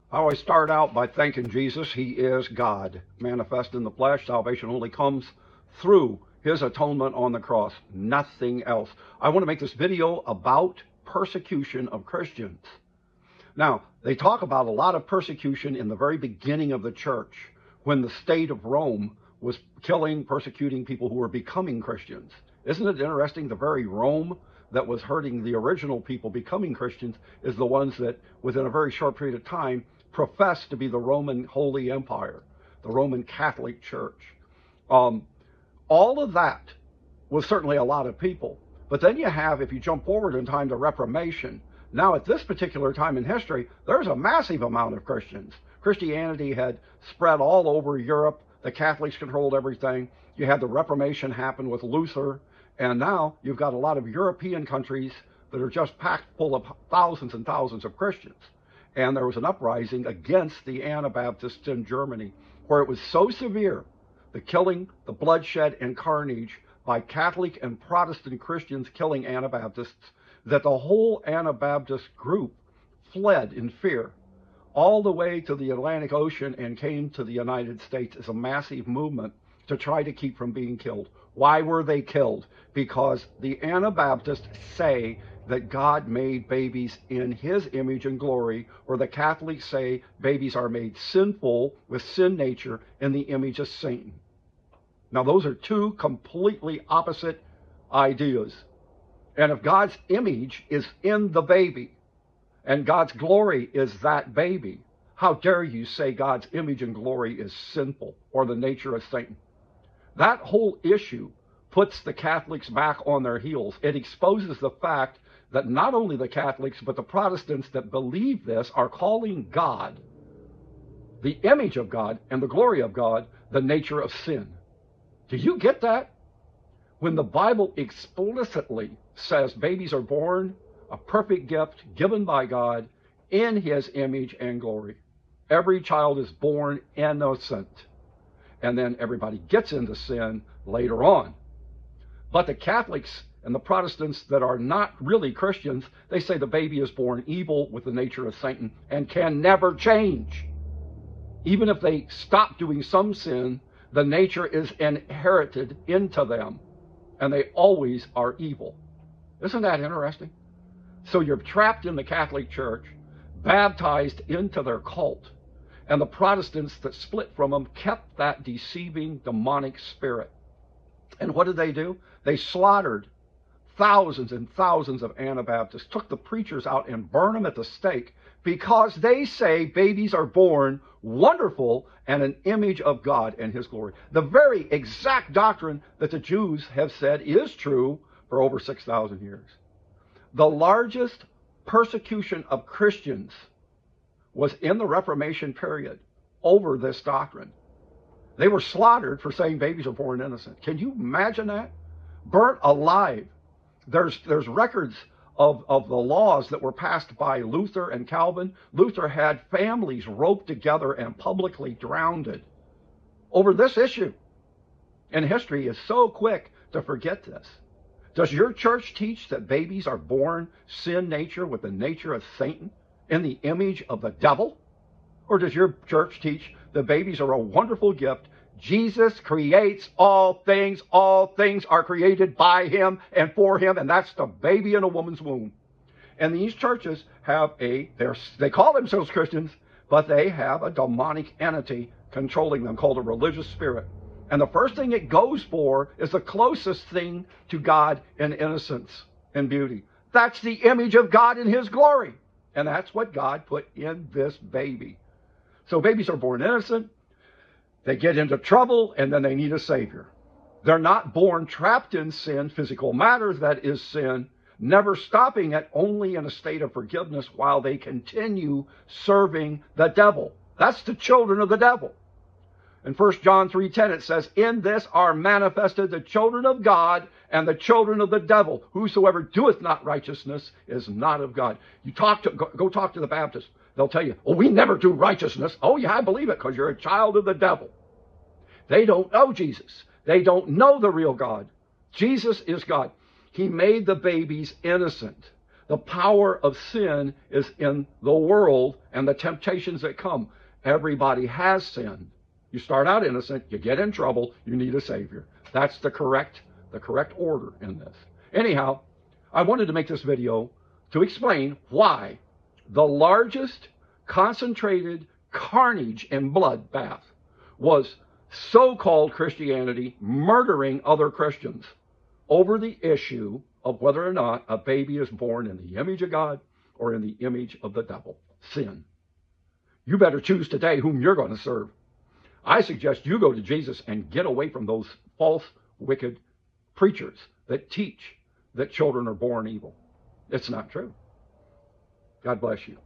I always start out by thanking Jesus. He is God, manifest in the flesh. Salvation only comes through his atonement on the cross, nothing else. I want to make this video about persecution of Christians. Now, they talk about a lot of persecution in the very beginning of the church, when the state of Rome was killing, persecuting people who were becoming Christians. Isn't it interesting? The very Rome that was hurting the original people becoming Christians is the ones that, within a very short period of time, professed to be the Roman Holy Empire, the Roman Catholic Church. All of that was certainly a lot of people. But then you have, if you jump forward in time, the Reformation. Now, at this particular time in history, there's a massive amount of Christians. Christianity had spread all over Europe. The Catholics controlled everything. You had the Reformation happen with Luther. And now you've got a lot of European countries that are just packed full of thousands and thousands of Christians. And there was an uprising against the Anabaptists in Germany, where it was so severe, the killing, the bloodshed, and carnage by Catholic and Protestant Christians killing Anabaptists, that the whole Anabaptist group fled in fear all the way to the Atlantic Ocean and came to the United States as a massive movement to try to keep from being killed. Why were they killed? Because the Anabaptists say that God made babies in his image and glory, or the Catholics say babies are made sinful with sin nature in the image of Satan. Now, those are two completely opposite ideas. And if God's image is in the baby, and God's glory is that baby, how dare you say God's image and glory is sinful, or the nature of Satan? That whole issue puts the Catholics back on their heels. It exposes the fact that not only the Catholics, but the Protestants that believe this are calling God, the image of God and the glory of God, the nature of sin. Do you get that? When the Bible explicitly says babies are born, a perfect gift given by God in his image and glory. Every child is born innocent. And then everybody gets into sin later on. But the Catholics and the Protestants that are not really Christians, they say the baby is born evil with the nature of Satan and can never change. Even if they stop doing some sin, the nature is inherited into them, and they always are evil. Isn't that interesting? So you're trapped in the Catholic Church, baptized into their cult, and the Protestants that split from them kept that deceiving demonic spirit. And what did they do? They slaughtered thousands and thousands of Anabaptists, took the preachers out and burned them at the stake, because they say babies are born wonderful and an image of God and his glory. The very exact doctrine that the Jews have said is true for over 6,000 years. The largest persecution of Christians was in the Reformation period over this doctrine. They were slaughtered for saying babies are born innocent. Can you imagine that? Burnt alive. There's records of the laws that were passed by Luther and Calvin. Luther had families roped together and publicly drowned over this issue. And history is so quick to forget this. Does your church teach that babies are born sin nature with the nature of Satan in the image of the devil? Or does your church teach that babies are a wonderful gift? Jesus creates all things are created by him and for him, and that's the baby in a woman's womb. And these churches have they call themselves Christians, but they have a demonic entity controlling them called a religious spirit. And the first thing it goes for is the closest thing to God in innocence and beauty. That's the image of God in his glory. And that's what God put in this baby. So babies are born innocent. They get into trouble, and then they need a Savior. They're not born trapped in sin, physical matter that is sin, never stopping it, only in a state of forgiveness while they continue serving the devil. That's the children of the devil. In 1 John 3:10 it says, "In this are manifested the children of God and the children of the devil. Whosoever doeth not righteousness is not of God." You go talk to the Baptists. They'll tell you, "Oh, we never do righteousness." Oh, yeah, I believe it, because you're a child of the devil. They don't know Jesus. They don't know the real God. Jesus is God. He made the babies innocent. The power of sin is in the world and the temptations that come. Everybody has sinned. You start out innocent, you get in trouble, you need a Savior. That's the correct order in this. Anyhow, I wanted to make this video to explain why the largest concentrated carnage and bloodbath was so-called Christianity murdering other Christians over the issue of whether or not a baby is born in the image of God or in the image of the devil. Sin. You better choose today whom you're going to serve. I suggest you go to Jesus and get away from those false, wicked preachers that teach that children are born evil. It's not true. God bless you.